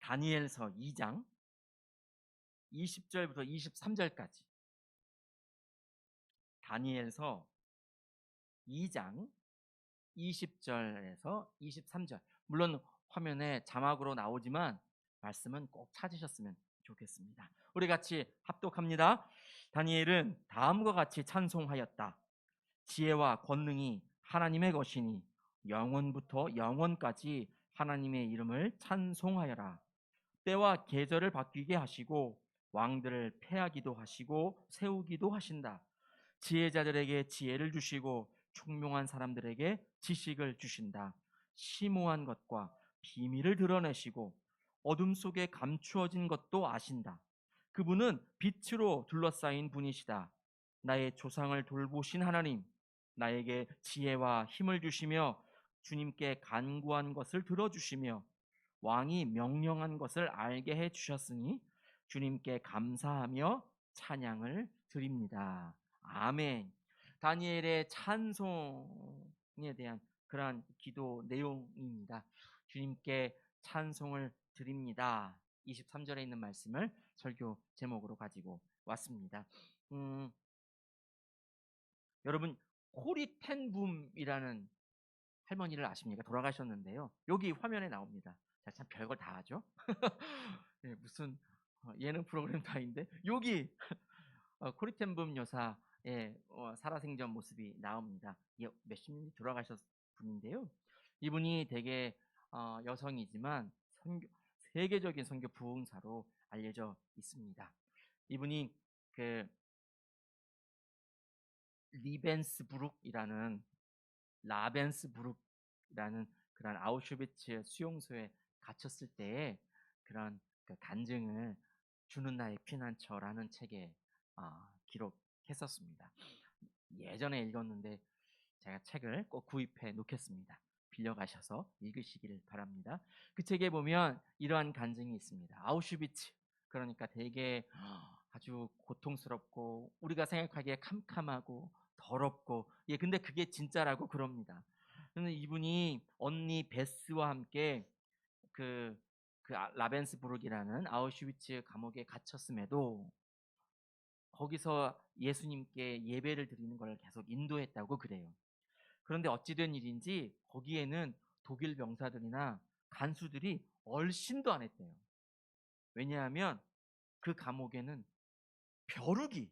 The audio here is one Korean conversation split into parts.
다니엘서 2장 20절부터 23절까지. 다니엘서 2장 20절에서 23절. 물론 화면에 자막으로 나오지만 말씀은 꼭 찾으셨으면 좋겠습니다. 우리 같이 합독합니다. 다니엘은 다음과 같이 찬송하였다. 지혜와 권능이 하나님의 것이니 영원부터 영원까지 하나님의 이름을 찬송하여라. 때와 계절을 바뀌게 하시고 왕들을 패하기도 하시고 세우기도 하신다. 지혜자들에게 지혜를 주시고 총명한 사람들에게 지식을 주신다. 심오한 것과 비밀을 드러내시고 어둠 속에 감추어진 것도 아신다. 그분은 빛으로 둘러싸인 분이시다. 나의 조상을 돌보신 하나님, 나에게 지혜와 힘을 주시며 주님께 간구한 것을 들어주시며 왕이 명령한 것을 알게 해 주셨으니 주님께 감사하며 찬양을 드립니다. 아멘. 다니엘의 찬송에 대한 그러한 기도 내용입니다. 주님께 찬송을 드립니다. 23절에 있는 말씀을 설교 제목으로 가지고 왔습니다. 여러분 코리텐붐이라는 할머니를 아십니까? 돌아가셨는데요. 여기 화면에 나옵니다. 참 별걸 다 하죠. 네, 무슨 예능 프로그램도 아닌데 여기 코리텐붐 여사의 살아생전 모습이 나옵니다. 몇십 년이 돌아가셨 분인데요. 이분이 되게 여성이지만 세계적인 선교 부흥사로 알려져 있습니다. 이분이 그 라벤스부르크라는 그런 아우슈비츠 수용소에 갇혔을 때의 그런 그 간증을 주는 나의 피난처라는 책에 기록했었습니다. 예전에 읽었는데 제가 책을 꼭 구입해 놓겠습니다. 빌려가셔서 읽으시기를 바랍니다. 그 책에 보면 이러한 간증이 있습니다. 아우슈비츠, 그러니까 되게 아주 고통스럽고 우리가 생각하기에 캄캄하고 더럽고, 근데 그게 진짜라고 그럽니다. 그런데 이분이 언니 베스와 함께 그 라벤스부르크라는 아우슈비츠 감옥에 갇혔음에도 거기서 예수님께 예배를 드리는 걸 계속 인도했다고 그래요. 그런데 어찌된 일인지 거기에는 독일 병사들이나 간수들이 얼씬도 안 했대요. 왜냐하면 그 감옥에는 벼룩이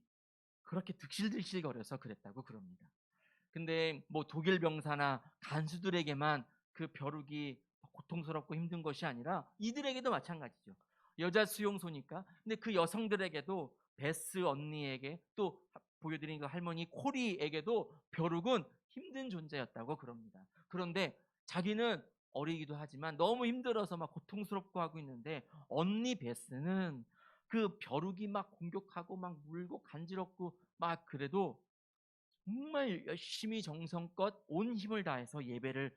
그렇게 득실득실거려서 그랬다고 그럽니다. 근데 뭐 독일 병사나 간수들에게만 그 벼룩이 고통스럽고 힘든 것이 아니라 이들에게도 마찬가지죠. 여자 수용소니까. 근데 그 여성들에게도 베스 언니에게 또 보여드린 그 할머니 코리에게도 벼룩은 힘든 존재였다고 그럽니다. 그런데 자기는 어리기도 하지만 너무 힘들어서 막 고통스럽고 하고 있는데 언니 베스는 그 벼룩이 막 공격하고 막 물고 간지럽고 막 그래도 정말 열심히 정성껏 온 힘을 다해서 예배를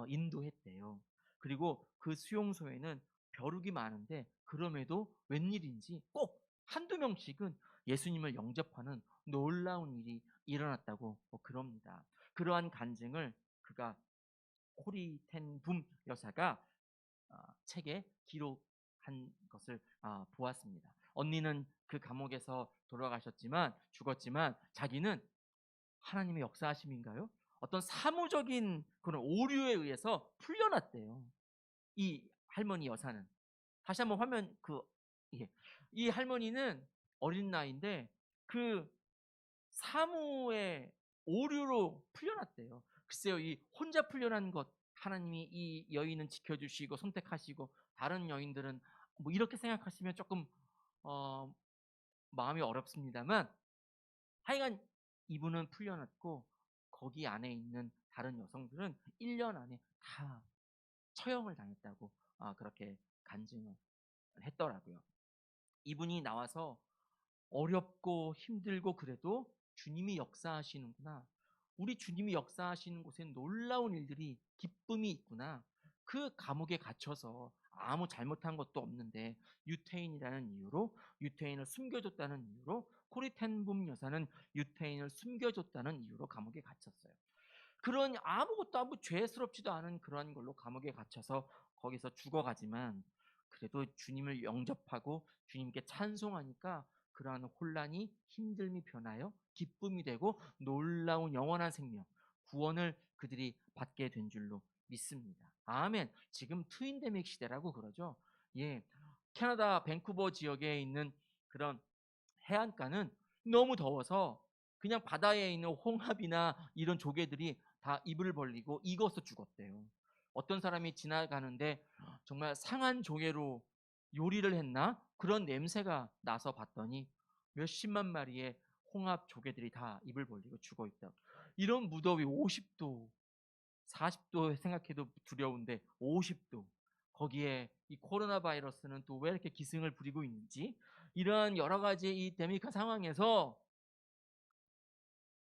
인도했대요. 그리고 그 수용소에는 벼룩이 많은데 그럼에도 웬일인지 꼭 한두 명씩은 예수님을 영접하는 놀라운 일이 일어났다고 그럽니다. 그러한 간증을 그가 코리텐붐 여사가 책에 기록한 것을 보았습니다. 언니는 그 감옥에서 죽었지만 자기는 하나님의 역사하심인가요? 어떤 사무적인 그런 오류에 의해서 풀려났대요. 이 할머니 여사는. 다시 한번 화면 이 할머니는 어린 나이인데 그 사무의 오류로 풀려났대요. 글쎄요, 이 혼자 풀려난 것 하나님이 이 여인은 지켜주시고 선택하시고 다른 여인들은 뭐 이렇게 생각하시면 조금 마음이 어렵습니다만 하여간 이분은 풀려났고 거기 안에 있는 다른 여성들은 1년 안에 다 처형을 당했다고 그렇게 간증을 했더라고요. 이분이 나와서 어렵고 힘들고 그래도 주님이 역사하시는구나. 우리 주님이 역사하시는 곳엔 놀라운 일들이 기쁨이 있구나. 그 감옥에 갇혀서 아무 잘못한 것도 없는데 유태인이라는 이유로 유태인을 숨겨줬다는 이유로 코리텐붐 여사는 유태인을 숨겨줬다는 이유로 감옥에 갇혔어요. 그런 아무것도 아무 죄스럽지도 않은 그런 걸로 감옥에 갇혀서 거기서 죽어가지만 그래도 주님을 영접하고 주님께 찬송하니까 그러한 혼란이 힘듦이 변하여 기쁨이 되고 놀라운 영원한 생명, 구원을 그들이 받게 된 줄로 믿습니다. 아멘. 지금 트윈데믹 시대라고 그러죠. 예, 캐나다 밴쿠버 지역에 있는 그런 해안가는 너무 더워서 그냥 바다에 있는 홍합이나 이런 조개들이 다 입을 벌리고 익어서 죽었대요. 어떤 사람이 지나가는데 정말 상한 조개로 요리를 했나? 그런 냄새가 나서 봤더니 몇십만 마리의 홍합 조개들이 다 입을 벌리고 죽어 있다. 이런 무더위 50도, 40도 생각해도 두려운데 50도. 거기에 이 코로나 바이러스는 또 왜 이렇게 기승을 부리고 있는지 이러한 여러 가지 이 데미카 상황에서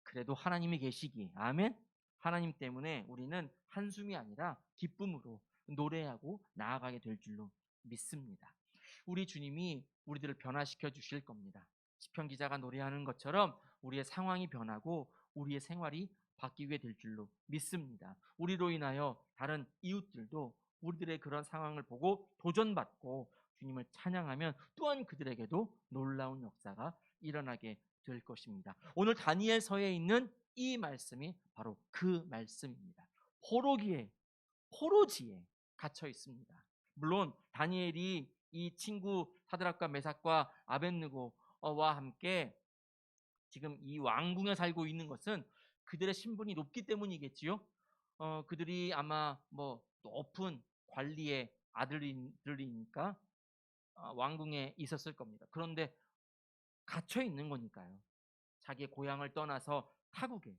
그래도 하나님이 계시기. 아멘. 하나님 때문에 우리는 한숨이 아니라 기쁨으로 노래하고 나아가게 될 줄로 믿습니다. 우리 주님이 우리들을 변화시켜 주실 겁니다. 시편 기자가 노래하는 것처럼 우리의 상황이 변하고 우리의 생활이 바뀌게 될 줄로 믿습니다. 우리로 인하여 다른 이웃들도 우리들의 그런 상황을 보고 도전받고 주님을 찬양하면 또한 그들에게도 놀라운 역사가 일어나게 될 것입니다. 오늘 다니엘서에 있는 이 말씀이 바로 그 말씀입니다. 포로지에 갇혀 있습니다. 물론 다니엘이 이 친구 사드락과 메삭과 아벳느고와 함께 지금 이 왕궁에 살고 있는 것은 그들의 신분이 높기 때문이겠지요. 그들이 아마 뭐 높은 관리의 아들들이니까 왕궁에 있었을 겁니다. 그런데 갇혀 있는 거니까요. 자기의 고향을 떠나서 타국에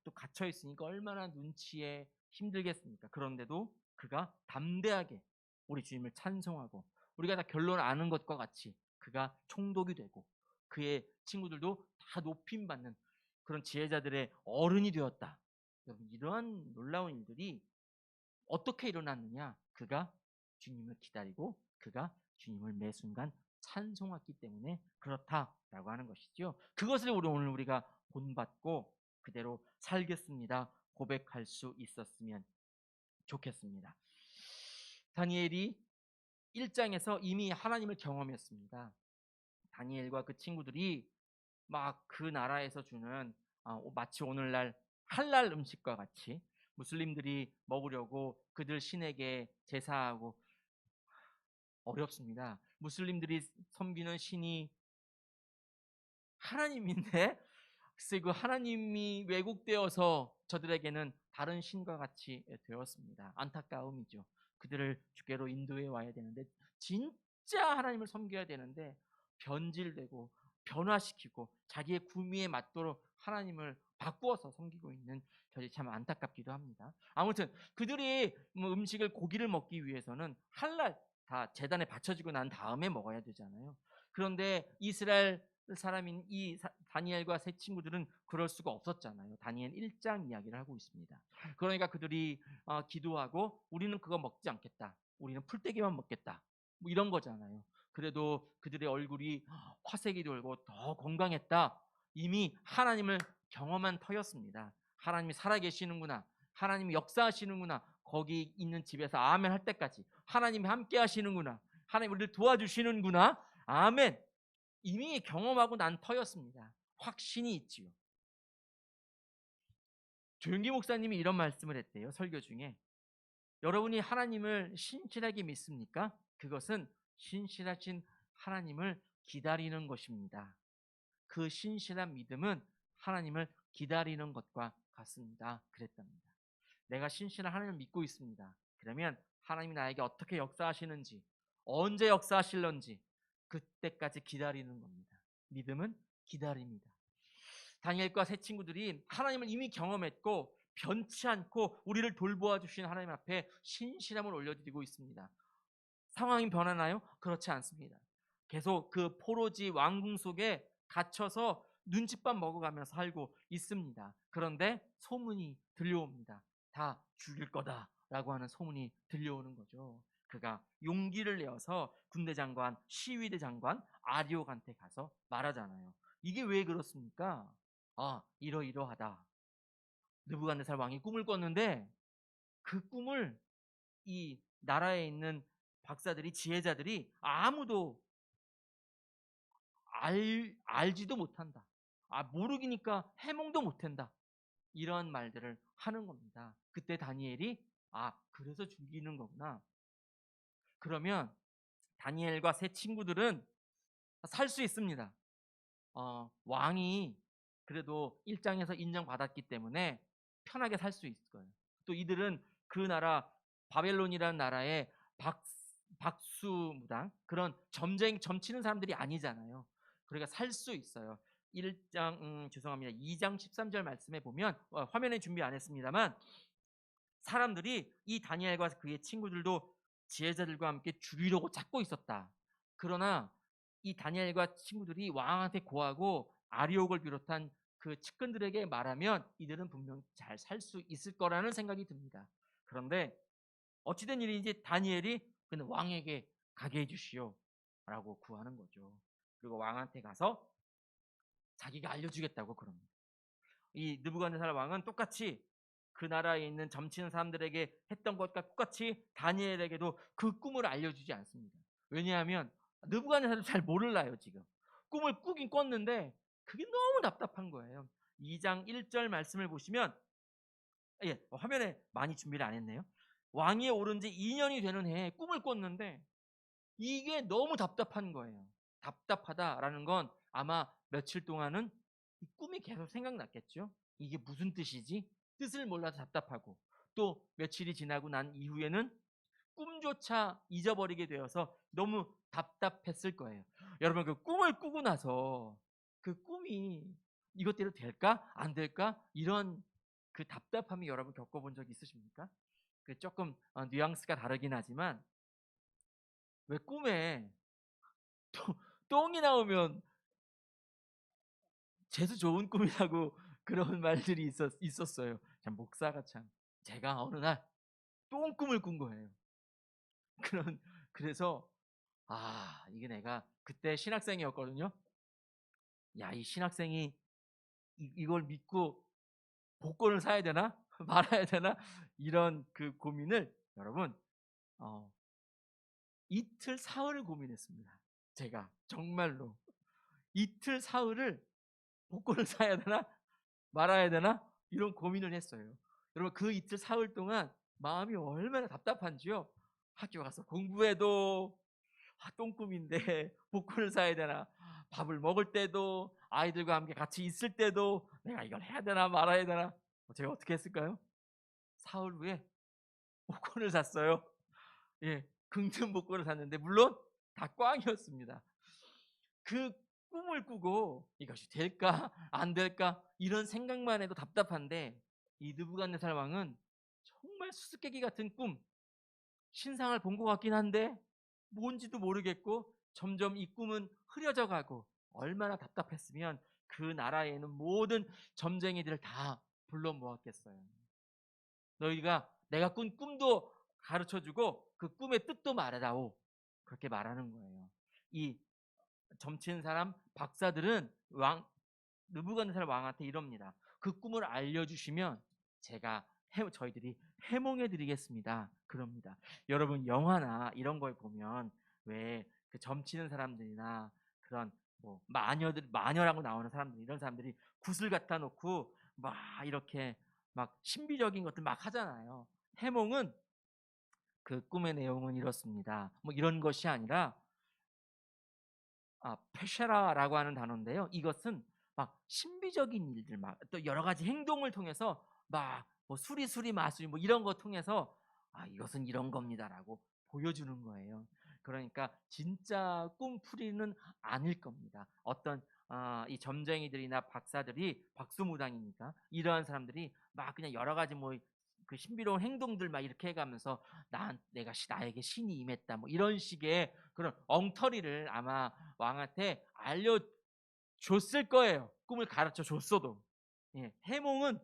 또 갇혀 있으니까 얼마나 눈치에 힘들겠습니까? 그런데도 그가 담대하게 우리 주님을 찬송하고 우리가 다 결론 아는 것과 같이 그가 총독이 되고 그의 친구들도 다 높임받는 그런 지혜자들의 어른이 되었다. 여러분, 이러한 놀라운 일들이 어떻게 일어났느냐? 그가 주님을 기다리고 그가 주님을 매 순간 찬송했기 때문에 그렇다라고 하는 것이죠. 그것을 오늘 우리가 본받고 그대로 살겠습니다. 고백할 수 있었으면 좋겠습니다. 다니엘이 1장에서 이미 하나님을 경험했습니다. 다니엘과 그 친구들이 막 그 나라에서 주는 마치 오늘날 할랄 음식과 같이 무슬림들이 먹으려고 그들 신에게 제사하고 어렵습니다. 무슬림들이 섬기는 신이 하나님인데 글쎄 그 하나님이 왜곡되어서 저들에게는 다른 신과 같이 되었습니다. 안타까움이죠. 그들을 주께로 인도해 와야 되는데 진짜 하나님을 섬겨야 되는데 변질되고 변화시키고 자기의 구미에 맞도록 하나님을 바꾸어서 섬기고 있는 저희 참 안타깝기도 합니다. 아무튼 그들이 음식을 고기를 먹기 위해서는 할랄 다 제단에 바쳐지고 난 다음에 먹어야 되잖아요. 그런데 이스라엘 사람인 이 다니엘과 세 친구들은 그럴 수가 없었잖아요. 다니엘 1장 이야기를 하고 있습니다. 그러니까 그들이 기도하고 우리는 그거 먹지 않겠다. 우리는 풀떼기만 먹겠다. 뭐 이런 거잖아요. 그래도 그들의 얼굴이 화색이 돌고 더 건강했다. 이미 하나님을 경험한 터였습니다. 하나님이 살아계시는구나. 하나님이 역사하시는구나. 거기 있는 집에서 아멘 할 때까지 하나님이 함께 하시는구나. 하나님 우리를 도와주시는구나. 아멘. 이미 경험하고 난 터였습니다. 확신이 있지요. 조용기 목사님이 이런 말씀을 했대요. 설교 중에. 여러분이 하나님을 신실하게 믿습니까? 그것은 신실하신 하나님을 기다리는 것입니다. 그 신실한 믿음은 하나님을 기다리는 것과 같습니다. 그랬답니다. 내가 신실한 하나님을 믿고 있습니다. 그러면 하나님이 나에게 어떻게 역사하시는지, 언제 역사하실런지 그때까지 기다리는 겁니다. 믿음은 기다립니다. 다니엘과 세 친구들이 하나님을 이미 경험했고 변치 않고 우리를 돌보아 주신 하나님 앞에 신실함을 올려드리고 있습니다. 상황이 변하나요? 그렇지 않습니다. 계속 그 포로지 왕궁 속에 갇혀서 눈칫밥 먹어가면서 살고 있습니다. 그런데 소문이 들려옵니다. 다 죽일 거다라고 하는 소문이 들려오는 거죠. 그가 용기를 내어서 군대 장관, 시위대 장관 아리옥한테 가서 말하잖아요. 이게 왜 그렇습니까? 이러이러하다. 느부갓네살 왕이 꿈을 꿨는데 그 꿈을 이 나라에 있는 박사들이, 지혜자들이 아무도 알지도 못한다. 모르기니까 해몽도 못한다. 이런 말들을 하는 겁니다. 그때 다니엘이 그래서 죽이는 거구나. 그러면 다니엘과 세 친구들은 살 수 있습니다. 왕이 그래도 일장에서 인정받았기 때문에 편하게 살 수 있을 거예요. 또 이들은 그 나라 바벨론이라는 나라의 박수무당 그런 점치는 사람들이 아니잖아요. 그러니까 살 수 있어요. 2장 13절 말씀에 보면 화면에 준비 안 했습니다만 사람들이 이 다니엘과 그의 친구들도 지혜자들과 함께 죽이려고 찾고 있었다. 그러나 이 다니엘과 친구들이 왕한테 고하고 아리옥을 비롯한 그 측근들에게 말하면 이들은 분명 잘 살 수 있을 거라는 생각이 듭니다. 그런데 어찌된 일인지 다니엘이 그는 왕에게 가게 해주시오 라고 구하는 거죠. 그리고 왕한테 가서 자기가 알려주겠다고 그럽니다. 이 느부갓네살 왕은 똑같이 그 나라에 있는 점치는 사람들에게 했던 것과 똑같이 다니엘에게도 그 꿈을 알려주지 않습니다. 왜냐하면 느부갓네살도 잘 몰라요. 지금 꿈을 꾸긴 꿨는데 그게 너무 답답한 거예요. 2장 1절 말씀을 보시면 화면에 많이 준비를 안 했네요. 왕위에 오른 지 2년이 되는 해에 꿈을 꿨는데 이게 너무 답답한 거예요. 답답하다라는 건 아마 며칠 동안은 이 꿈이 계속 생각났겠죠. 이게 무슨 뜻이지? 뜻을 몰라서 답답하고 또 며칠이 지나고 난 이후에는 꿈조차 잊어버리게 되어서 너무 답답했을 거예요. 여러분 그 꿈을 꾸고 나서 그 꿈이 이것대로 될까? 안 될까? 이런 그 답답함이 여러분 겪어본 적 있으십니까? 그 조금 뉘앙스가 다르긴 하지만 왜 꿈에 똥이 나오면 재수 좋은 꿈이라고 그런 말들이 있었어요. 참 목사가 참 제가 어느 날 똥꿈을 꾼 거예요. 그래서 이게 내가 그때 신학생이었거든요. 이 신학생이 이걸 믿고 복권을 사야 되나 말아야 되나 이런 그 고민을 여러분 이틀 사흘을 고민했습니다. 제가 정말로 이틀 사흘을 복권을 사야 되나 말아야 되나 이런 고민을 했어요. 여러분 그 이틀 사흘 동안 마음이 얼마나 답답한지요. 학교 가서 공부해도 똥꿈인데 복권을 사야 되나, 밥을 먹을 때도 아이들과 함께 같이 있을 때도 내가 이걸 해야 되나 말아야 되나. 제가 어떻게 했을까요? 사흘 후에 복권을 샀어요. 긍정 복권을 샀는데 물론 다 꽝이었습니다. 그 꿈을 꾸고 이것이 될까 안 될까 이런 생각만 해도 답답한데 이 느부갓네살 왕은 정말 수수께끼 같은 꿈, 신상을 본 것 같긴 한데 뭔지도 모르겠고 점점 이 꿈은 흐려져 가고 얼마나 답답했으면 그 나라에 있는 모든 점쟁이들을 다 불러 모았겠어요. 너희가 내가 꾼 꿈도 가르쳐주고 그 꿈의 뜻도 말해다오. 그렇게 말하는 거예요. 이 점치는 사람 박사들은 느부갓네살 왕한테 이럽니다. 그 꿈을 알려주시면 제가 저희들이 해몽해 드리겠습니다. 그럽니다. 여러분 영화나 이런 걸 보면 왜 그 점치는 사람들이나 그런 뭐 마녀라고 나오는 사람들 이런 사람들이 굿을 갖다 놓고 막 이렇게 막 신비적인 것들 막 하잖아요. 해몽은 그 꿈의 내용은 이렇습니다. 뭐 이런 것이 아니라 페쉐라라고 하는 단어인데요. 이것은 막 신비적인 일들 막 또 여러 가지 행동을 통해서 막 뭐 수리 마수리 뭐 이런 거 통해서 이것은 이런 겁니다라고 보여주는 거예요. 그러니까 진짜 꿈풀이는 아닐 겁니다. 어떤 이 점쟁이들이나 박사들이 박수무당이니까 이러한 사람들이 막 그냥 여러 가지 뭐 그 신비로운 행동들 막 이렇게 해가면서 나에게 신이 임했다 뭐 이런 식의 그런 엉터리를 아마 왕한테 알려줬을 거예요. 꿈을 가르쳐 줬어도. 해몽은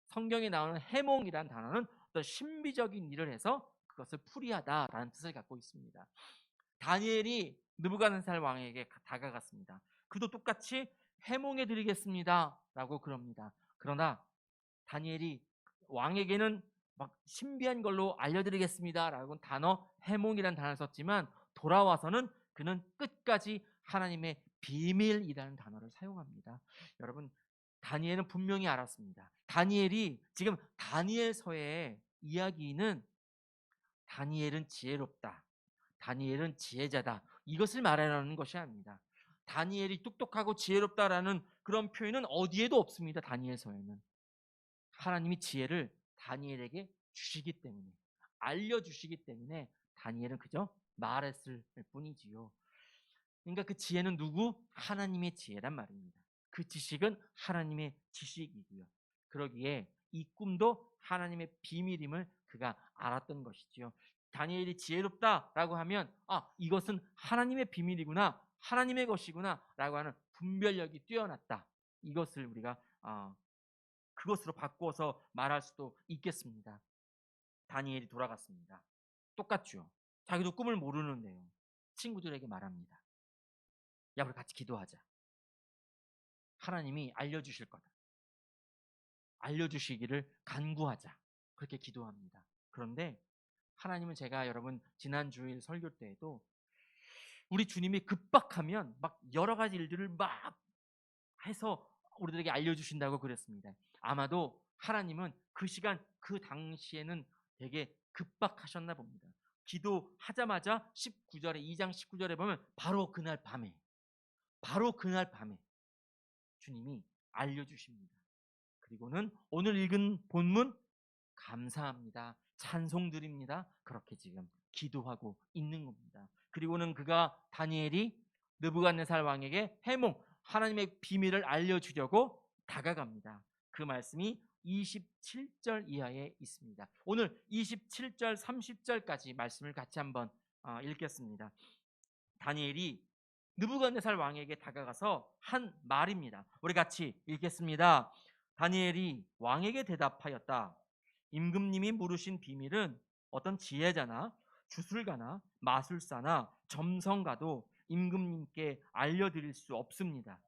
성경에 나오는 해몽이란 단어는 어떤 신비적인 일을 해서 그것을 풀이하다라는 뜻을 갖고 있습니다. 다니엘이 느부갓네살 왕에게 다가갔습니다. 그도 똑같이 해몽해 드리겠습니다라고 그럽니다. 그러나 다니엘이 왕에게는 막 신비한 걸로 알려드리겠습니다라고 단어 해몽이라는 단어를 썼지만 돌아와서는 그는 끝까지 하나님의 비밀이라는 단어를 사용합니다. 여러분, 다니엘은 분명히 알았습니다. 다니엘이 지금 다니엘서의 이야기는 다니엘은 지혜롭다, 다니엘은 지혜자다, 이것을 말하는 것이 아닙니다. 다니엘이 똑똑하고 지혜롭다라는 그런 표현은 어디에도 없습니다. 다니엘서에는 하나님이 지혜를 다니엘에게 주시기 때문에, 알려주시기 때문에 다니엘은 그저 말했을 뿐이지요. 그러니까 그 지혜는 누구? 하나님의 지혜란 말입니다. 그 지식은 하나님의 지식이고요. 그러기에 이 꿈도 하나님의 비밀임을 그가 알았던 것이지요. 다니엘이 지혜롭다라고 하면 이것은 하나님의 비밀이구나, 하나님의 것이구나 라고 하는 분별력이 뛰어났다, 이것을 우리가 그것으로 바꿔서 말할 수도 있겠습니다. 다니엘이 돌아갔습니다. 똑같죠. 자기도 꿈을 모르는데요, 친구들에게 말합니다. 야, 우리 같이 기도하자. 하나님이 알려주실 거다. 알려주시기를 간구하자. 그렇게 기도합니다. 그런데 하나님은, 제가 여러분 지난 주일 설교 때에도 우리 주님이 급박하면 막 여러 가지 일들을 막 해서 우리들에게 알려주신다고 그랬습니다. 아마도 하나님은 그 시간 그 당시에는 되게 급박하셨나 봅니다. 기도하자마자 19절에 2장 19절에 보면 바로 그날 밤에 주님이 알려주십니다. 그리고는 오늘 읽은 본문 감사합니다, 찬송드립니다, 그렇게 지금 기도하고 있는 겁니다. 그리고는 다니엘이 느부갓네살 왕에게 해몽, 하나님의 비밀을 알려주려고 다가갑니다. 그 말씀이 27절 이하에 있습니다. 오늘 27절 30절까지 말씀을 같이 한번 읽겠습니다. 다니엘이 느부갓네살 왕에게 다가가서 한 말입니다. 우리 같이 읽겠습니다. 다니엘이 왕에게 대답하였다. 임금님이 물으신 비밀은 어떤 지혜자나 주술가나 마술사나 점성가도 임금님께 알려드릴 수 없습니다.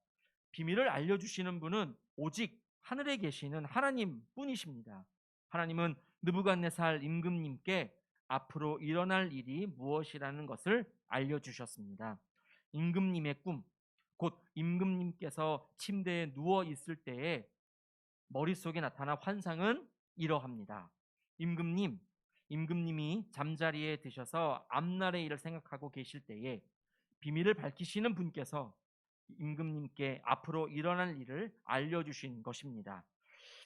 비밀을 알려주시는 분은 오직 하늘에 계시는 하나님 뿐이십니다. 하나님은 느부갓네살 임금님께 앞으로 일어날 일이 무엇이라는 것을 알려주셨습니다. 임금님의 꿈, 곧 임금님께서 침대에 누워 있을 때에 머릿속에 나타난 환상은 이러합니다. 임금님이 잠자리에 드셔서 앞날의 일을 생각하고 계실 때에 비밀을 밝히시는 분께서 임금님께 앞으로 일어날 일을 알려주신 것입니다.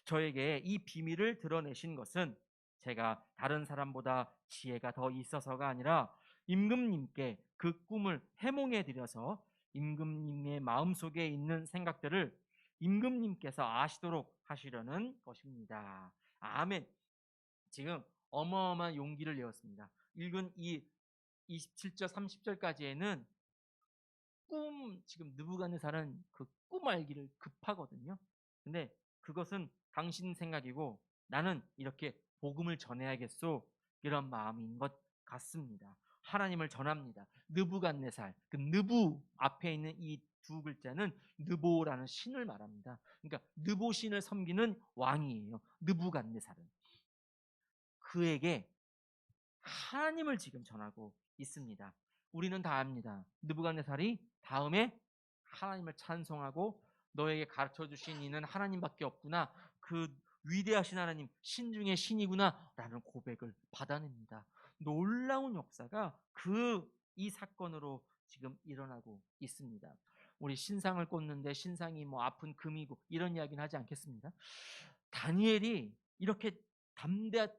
저에게 이 비밀을 드러내신 것은 제가 다른 사람보다 지혜가 더 있어서가 아니라 임금님께 그 꿈을 해몽해 드려서 임금님의 마음속에 있는 생각들을 임금님께서 아시도록 하시려는 것입니다. 아멘. 지금 어마어마한 용기를 내었습니다. 읽은 이 27절 30절까지에는 지금 느부갓네살은 그 꿈 알기를 급하거든요. 근데 그것은 당신 생각이고 나는 이렇게 복음을 전해야겠소, 이런 마음인 것 같습니다. 하나님을 전합니다. 느부갓네살, 그 느부 앞에 있는 이 두 글자는 느보라는 신을 말합니다. 그러니까 느보 신을 섬기는 왕이에요. 느부갓네살은 그에게 하나님을 지금 전하고 있습니다. 우리는 다 압니다. 느부갓네살이 다음에 하나님을 찬송하고 너에게 가르쳐 주신 이는 하나님밖에 없구나, 그 위대하신 하나님, 신 중의 신이구나 라는 고백을 받아냅니다. 놀라운 역사가 이 사건으로 지금 일어나고 있습니다. 우리 신상을 꽂는데 신상이 아픈 금이고 이런 이야기는 하지 않겠습니다. 다니엘이 이렇게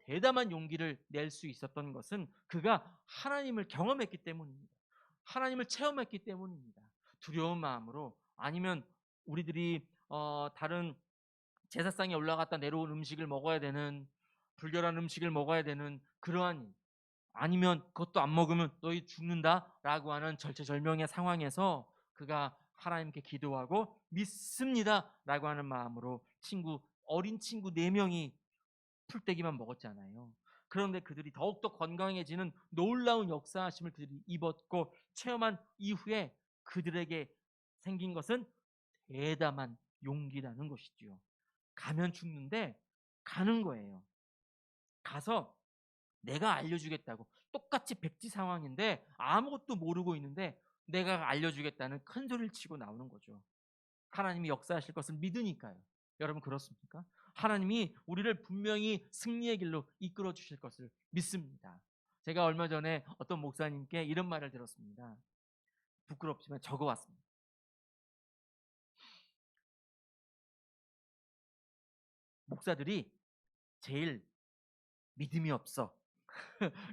대담한 용기를 낼 수 있었던 것은 그가 하나님을 경험했기 때문입니다. 하나님을 체험했기 때문입니다. 두려운 마음으로, 아니면 우리들이 다른 제사상에 올라갔다 내려온 음식을 먹어야 되는, 불결한 음식을 먹어야 되는 그러한, 아니면 그것도 안 먹으면 너희 죽는다라고 하는 절체절명의 상황에서 그가 하나님께 기도하고 믿습니다라고 하는 마음으로 어린 친구 4명이 풀떼기만 먹었잖아요. 그런데 그들이 더욱더 건강해지는 놀라운 역사하심을 그들이 입었고 체험한 이후에 그들에게 생긴 것은 대담한 용기라는 것이지요. 가면 죽는데 가는 거예요. 가서 내가 알려주겠다고, 똑같이 백지 상황인데 아무것도 모르고 있는데 내가 알려주겠다는 큰 소리를 치고 나오는 거죠. 하나님이 역사하실 것을 믿으니까요. 여러분 그렇습니까? 하나님이 우리를 분명히 승리의 길로 이끌어 주실 것을 믿습니다. 제가 얼마 전에 어떤 목사님께 이런 말을 들었습니다. 부끄럽지만 적어왔습니다. 목사들이 제일 믿음이 없어.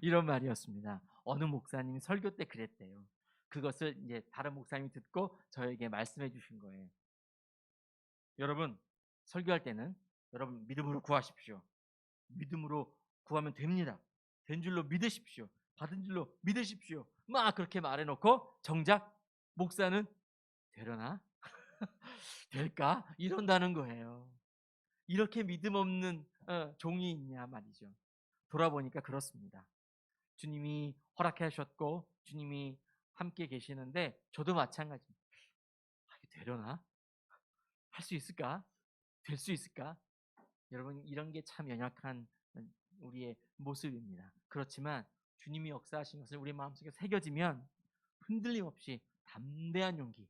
이런 말이었습니다. 어느 목사님이 설교 때 그랬대요. 그것을 이제 다른 목사님이 듣고 저에게 말씀해 주신 거예요. 여러분, 설교할 때는 여러분 믿음으로 구하십시오. 믿음으로 구하면 됩니다. 된 줄로 믿으십시오. 받은 줄로 믿으십시오. 막 그렇게 말해놓고 정작 목사는 되려나? 될까? 이런다는 거예요. 이렇게 믿음 없는 종이 있냐 말이죠. 돌아보니까 그렇습니다. 주님이 허락해 하셨고 주님이 함께 계시는데 저도 마찬가지입니다. 이게 되려나? 할 수 있을까? 될 수 있을까? 여러분 이런 게 참 연약한 우리의 모습입니다. 그렇지만 주님이 역사하신 것을 우리 마음속에 새겨지면 흔들림 없이 담대한 용기,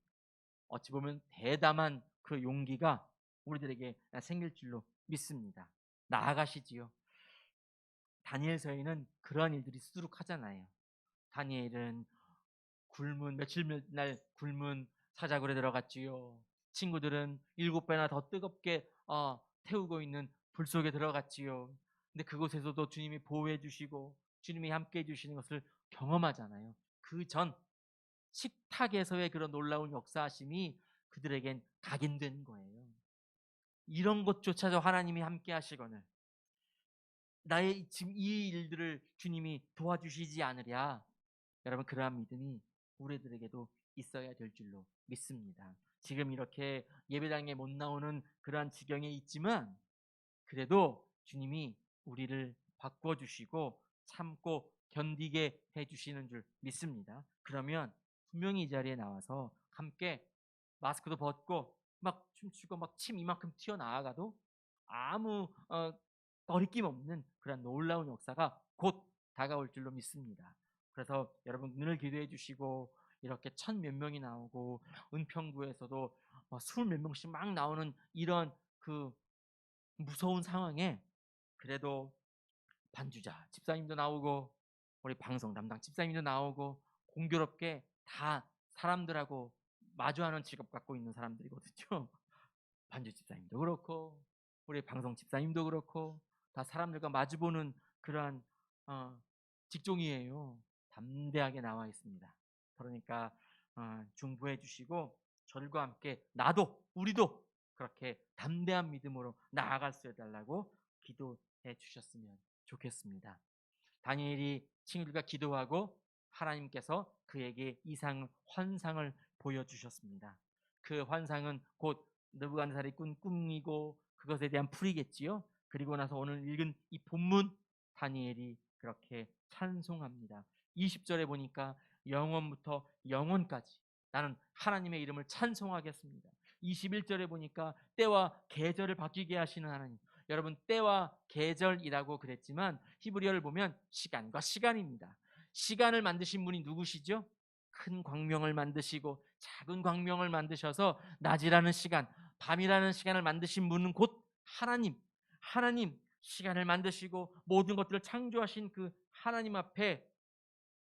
어찌 보면 대담한 그 용기가 우리들에게 생길 줄로 믿습니다. 나아가시지요. 다니엘서에는 그러한 일들이 수두룩하잖아요. 다니엘은 며칠 날 굶은 사자굴에 들어갔지요. 친구들은 7배나 더 뜨겁게 태우고 있는 불 속에 들어갔지요. 근데 그곳에서도 주님이 보호해 주시고 주님이 함께 해 주시는 것을 경험하잖아요. 그 전 식탁에서의 그런 놀라운 역사하심이 그들에겐 각인된 거예요. 이런 것조차도 하나님이 함께 하시거늘 나의 지금 이 일들을 주님이 도와주시지 않으랴. 여러분 그러한 믿음이 우리들에게도 있어야 될 줄로 믿습니다. 지금 이렇게 예배당에 못 나오는 그러한 지경에 있지만 그래도 주님이 우리를 바꿔주시고 참고 견디게 해주시는 줄 믿습니다. 그러면 분명히 이 자리에 나와서 함께 마스크도 벗고 막 춤추고 막 침 이만큼 튀어나와가도 아무 거리낌 없는 그런 놀라운 역사가 곧 다가올 줄로 믿습니다. 그래서 여러분 늘 기도해 주시고 이렇게 천 몇 명이 나오고 은평구에서도 스물 몇 명씩 막 나오는 이런 그 무서운 상황에 그래도 반주자 집사님도 나오고 우리 방송 담당 집사님도 나오고 공교롭게 다 사람들하고 마주하는 직업 갖고 있는 사람들이거든요. 반주 집사님도 그렇고 우리 방송 집사님도 그렇고 다 사람들과 마주보는 그러한 직종이에요. 담대하게 나와 있습니다. 그러니까 중보해 주시고 저들과 함께 나도 우리도 그렇게 담대한 믿음으로 나아갈 수 해달라고 기도해 주셨으면 좋겠습니다. 다니엘이 친구들과 기도하고 하나님께서 그에게 이상 환상을 보여주셨습니다. 그 환상은 곧 느부갓네살이 꾼 꿈이고 그것에 대한 풀이겠지요. 그리고 나서 오늘 읽은 이 본문 다니엘이 그렇게 찬송합니다. 20절에 보니까 영원부터 영원까지 나는 하나님의 이름을 찬송하겠습니다. 21절에 보니까 때와 계절을 바뀌게 하시는 하나님. 여러분 때와 계절이라고 그랬지만 히브리어를 보면 시간과 시간입니다. 시간을 만드신 분이 누구시죠? 큰 광명을 만드시고 작은 광명을 만드셔서 낮이라는 시간, 밤이라는 시간을 만드신 분은 곧 하나님. 하나님 시간을 만드시고 모든 것들을 창조하신 그 하나님 앞에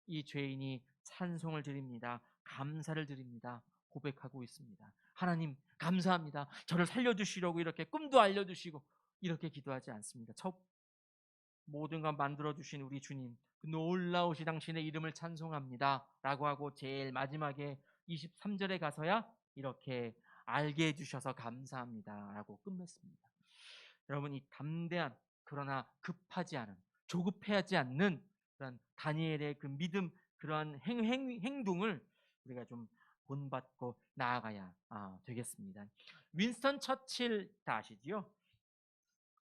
이 죄인이 찬송을 드립니다. 감사를 드립니다. 고백하고 있습니다. 하나님 감사합니다. 저를 살려주시려고 이렇게 꿈도 알려주시고 이렇게 기도하지 않습니다. 모든 것 만들어주신 우리 주님 그 놀라우시 당신의 이름을 찬송합니다 라고 하고 제일 마지막에 23절에 가서야 이렇게 알게 해주셔서 감사합니다 라고 끝맺습니다. 여러분 이 담대한 그러나 급하지 않은 조급해하지 않는 그런 다니엘의 그 믿음 그러한 행동을 우리가 좀 본받고 나아가야 되겠습니다. 윈스턴 처칠 다 아시지요?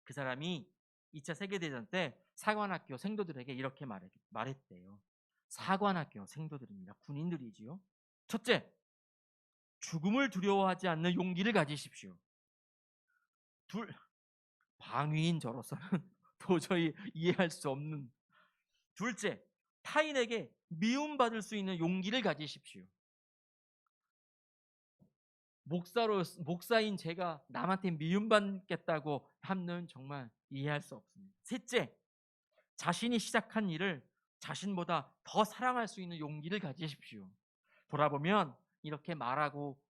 그 사람이 2차 세계대전 때 사관학교 생도들에게 이렇게 말했대요. 사관학교 생도들입니다. 군인들이지요. 첫째, 죽음을 두려워하지 않는 용기를 가지십시오. 둘, 방위인 저로서는 도저히 이해할 수 없는. 둘째, 타인에게 미움받을 수 있는 용기를 가지십시오. 목사인 제가 남한테 미움받겠다고 하면 정말 이해할 수 없습니다. 셋째, 자신이 시작한 일을 자신보다 더 사랑할 수 있는 용기를 가지십시오. 돌아보면 이렇게 말하고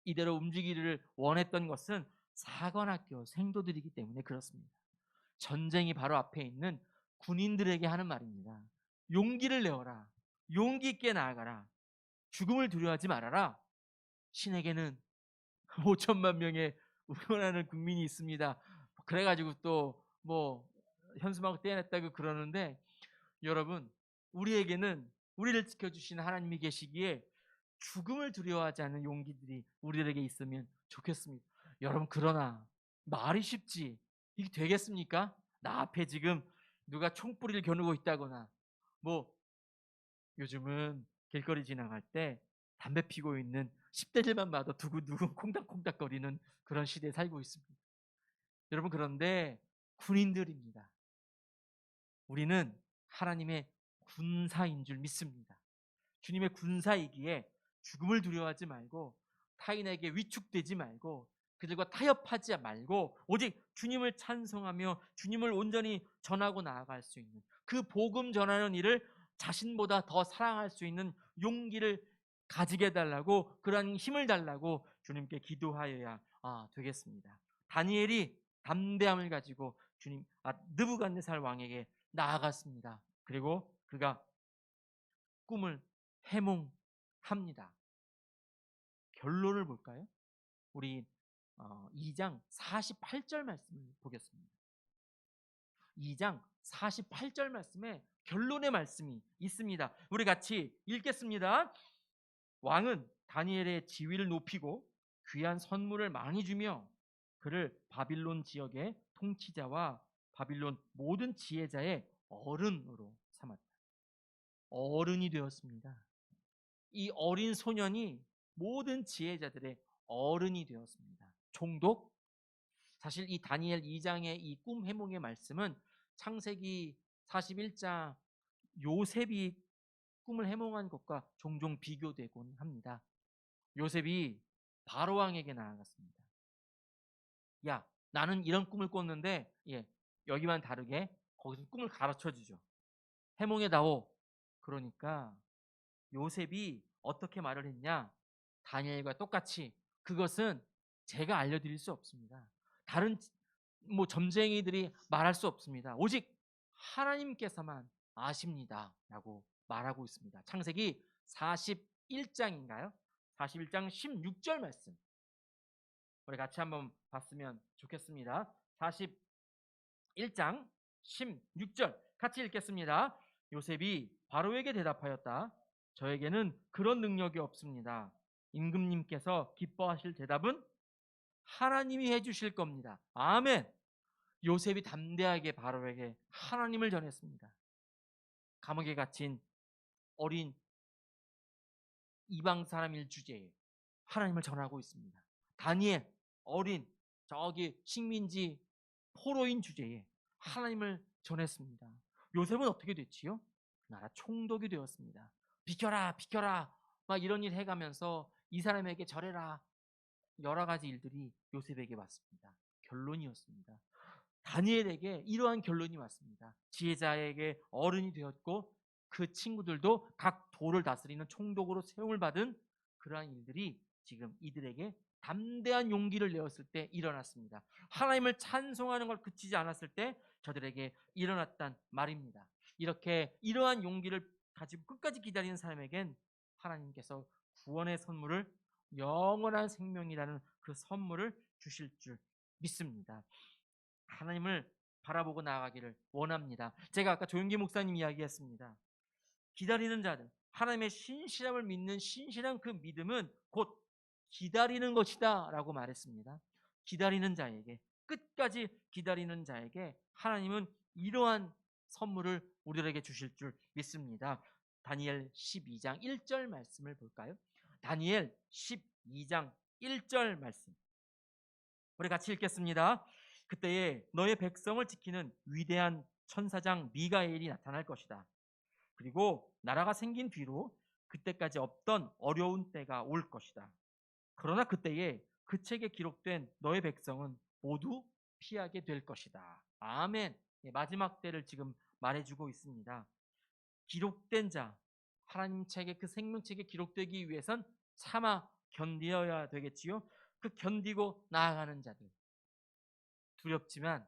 이대로 움직이기를 원했던 것은 사관학교 생도들이기 때문에 그렇습니다. 전쟁이 바로 앞에 있는 군인들에게 하는 말입니다. 용기를 내어라. 용기 있게 나아가라. 죽음을 두려워하지 말아라. 신에게는 5천만 명의 응원하는 국민이 있습니다. 그래가지고 또 뭐 현수막을 떼어냈다고 그러는데, 여러분, 우리에게는 우리를 지켜주시는 하나님이 계시기에 죽음을 두려워하지 않는 용기들이 우리들에게 있으면 좋겠습니다. 여러분, 그러나 말이 쉽지 이게 되겠습니까? 나 앞에 지금 누가 총뿌리를 겨누고 있다거나, 뭐 요즘은 길거리 지나갈 때 담배 피고 있는 10대들만 봐도 두고두고 콩닥콩닥거리는 그런 시대에 살고 있습니다. 여러분, 그런데 군인들입니다. 우리는 하나님의 군사인 줄 믿습니다. 주님의 군사이기에 죽음을 두려워하지 말고, 타인에게 위축되지 말고, 그들과 타협하지 말고, 오직 주님을 찬송하며 주님을 온전히 전하고 나아갈 수 있는, 그 복음 전하는 일을 자신보다 더 사랑할 수 있는 용기를 가지게 해달라고, 그러한 힘을 달라고 주님께 기도하여야 되겠습니다. 다니엘이 담대함을 가지고 느부갓네살 왕에게 나아갔습니다. 그리고 그가 꿈을 해몽합니다. 결론을 볼까요? 우리 2장 48절 말씀을 보겠습니다. 2장 48절 말씀에 결론의 말씀이 있습니다. 우리 같이 읽겠습니다. 왕은 다니엘의 지위를 높이고 귀한 선물을 많이 주며 그를 바빌론 지역의 통치자와 바빌론 모든 지혜자의 어른으로 삼았다. 어른이 되었습니다. 이 어린 소년이 모든 지혜자들의 어른이 되었습니다. 총독. 사실 이 다니엘 2장의 이 꿈 해몽의 말씀은 창세기 41장 요셉이 꿈을 해몽한 것과 종종 비교되곤 합니다. 요셉이 바로왕에게 나아갔습니다. 야, 나는 이런 꿈을 꿨는데, 여기만 다르게 거기서 꿈을 가르쳐 주죠. 해몽해다오. 그러니까 요셉이 어떻게 말을 했냐? 다니엘과 똑같이 그것은 제가 알려드릴 수 없습니다. 다른 점쟁이들이 말할 수 없습니다. 오직 하나님께서만 아십니다 라고 말하고 있습니다. 창세기 41장인가요? 41장 16절 말씀, 우리 같이 한번 봤으면 좋겠습니다. 41장 16절 같이 읽겠습니다. 요셉이 바로에게 대답하였다. 저에게는 그런 능력이 없습니다. 임금님께서 기뻐하실 대답은 하나님이 해주실 겁니다. 아멘. 요셉이 담대하게 바로에게 하나님을 전했습니다. 감옥에 갇힌 어린 이방 사람일 주제에 하나님을 전하고 있습니다. 다니엘 어린 저기 식민지 포로인 주제에 하나님을 전했습니다. 요셉은 어떻게 됐지요? 나라 총독이 되었습니다. 비켜라 비켜라 막 이런 일 해가면서 이 사람에게 절해라, 여러 가지 일들이 요셉에게 왔습니다. 결론이었습니다. 다니엘에게 이러한 결론이 왔습니다. 지혜자에게 어른이 되었고 그 친구들도 각 도를 다스리는 총독으로 세움을 받은 그러한 일들이 지금 이들에게 담대한 용기를 내었을 때 일어났습니다. 하나님을 찬송하는 걸 그치지 않았을 때 저들에게 일어났단 말입니다. 이렇게 이러한 용기를 가지고 끝까지 기다리는 사람에겐 하나님께서 구원의 선물을, 영원한 생명이라는 그 선물을 주실 줄 믿습니다. 하나님을 바라보고 나아가기를 원합니다. 제가 아까 조용기 목사님 이야기했습니다. 기다리는 자들, 하나님의 신실함을 믿는 신실한 그 믿음은 곧 기다리는 것이다 라고 말했습니다. 기다리는 자에게, 끝까지 기다리는 자에게 하나님은 이러한 선물을 우리에게 주실 줄 믿습니다. 다니엘 12장 1절 말씀을 볼까요? 다니엘 12장 1절 말씀, 우리 같이 읽겠습니다. 그때에 너의 백성을 지키는 위대한 천사장 미가엘이 나타날 것이다. 그리고 나라가 생긴 뒤로 그때까지 없던 어려운 때가 올 것이다. 그러나 그때에 그 책에 기록된 너의 백성은 모두 피하게 될 것이다. 아멘. 마지막 때를 지금 말해주고 있습니다. 기록된 자, 하나님 책의 그 생명책에 기록되기 위해선 참아 견디어야 되겠지요. 그 견디고 나아가는 자들, 두렵지만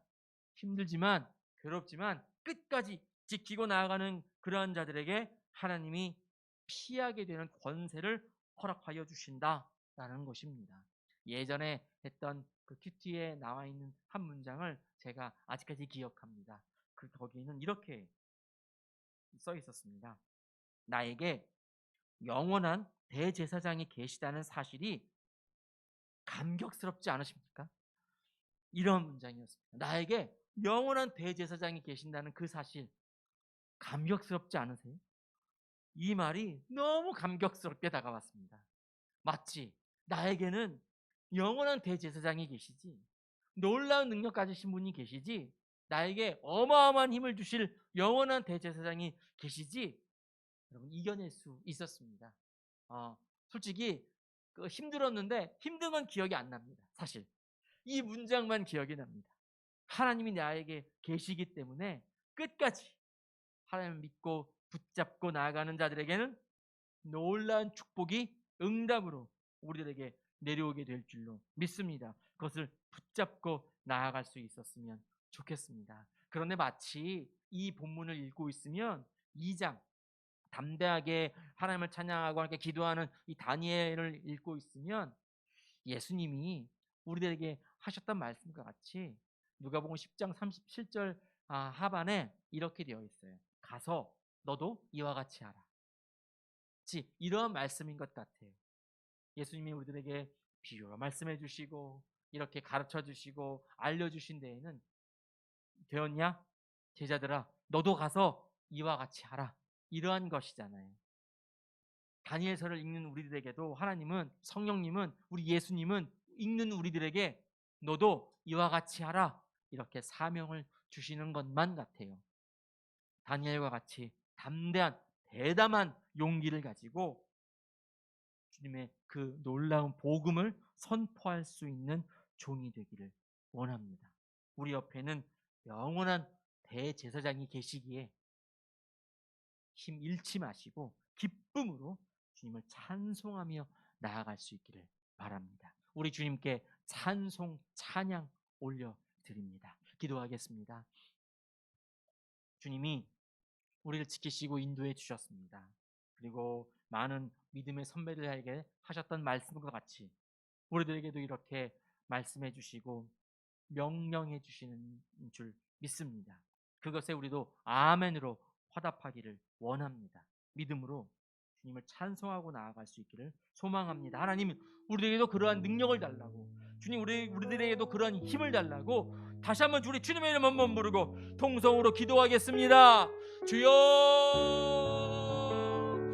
힘들지만 괴롭지만 끝까지 지키고 나아가는 그러한 자들에게 하나님이 피하게 되는 권세를 허락하여 주신다라는 것입니다. 예전에 했던 그 큐티에 나와 있는 한 문장을 제가 아직까지 기억합니다. 거기는 이렇게 써 있었습니다. 나에게 영원한 대제사장이 계시다는 사실이 감격스럽지 않으십니까? 이런 문장이었습니다. 나에게 영원한 대제사장이 계신다는 그 사실 감격스럽지 않으세요? 이 말이 너무 감격스럽게 다가왔습니다. 마치 나에게는 영원한 대제사장이 계시지, 놀라운 능력 가지신 분이 계시지, 나에게 어마어마한 힘을 주실 영원한 대제사장이 계시지, 여러분 이겨낼 수 있었습니다. 솔직히 힘들었는데 힘든 건 기억이 안 납니다. 사실 이 문장만 기억이 납니다. 하나님이 나에게 계시기 때문에 끝까지 하나님을 믿고 붙잡고 나아가는 자들에게는 놀라운 축복이 응답으로 우리들에게 내려오게 될 줄로 믿습니다. 그것을 붙잡고 나아갈 수 있었으면 좋겠습니다. 그런데 마치 이 본문을 읽고 있으면 2장 담대하게 하나님을 찬양하고 함께 기도하는 이 다니엘을 읽고 있으면 예수님이 우리들에게 하셨던 말씀과 같이 누가복음 10장 37절 하반에 이렇게 되어 있어요. 가서 너도 이와 같이 하라. 이러한 말씀인 것 같아요. 예수님이 우리들에게 비유로 말씀해 주시고 이렇게 가르쳐 주시고 알려주신 데에는 되었냐? 제자들아 너도 가서 이와 같이 하라. 이러한 것이잖아요. 다니엘서를 읽는 우리들에게도 하나님은, 성령님은, 우리 예수님은 읽는 우리들에게 너도 이와 같이 하라 이렇게 사명을 주시는 것만 같아요. 다니엘과 같이 담대한 대담한 용기를 가지고 주님의 그 놀라운 복음을 선포할 수 있는 종이 되기를 원합니다. 우리 옆에는 영원한 대제사장이 계시기에 힘 잃지 마시고 기쁨으로 주님을 찬송하며 나아갈 수 있기를 바랍니다. 우리 주님께 찬송, 찬양 올려드립니다. 기도하겠습니다. 주님이 우리를 지키시고 인도해 주셨습니다. 그리고 많은 믿음의 선배들에게 하셨던 말씀과 같이 우리들에게도 이렇게 말씀해 주시고 명령해 주시는 줄 믿습니다. 그것에 우리도 아멘으로 화답하기를 원합니다. 믿음으로 주님을 찬송하고 나아갈 수 있기를 소망합니다. 하나님 우리에게도 그러한 능력을 달라고, 주님 우리들에게도 그러한 힘을 달라고 다시 한번 우리 주님의 이름 한번 부르고 통성으로 기도하겠습니다. 주여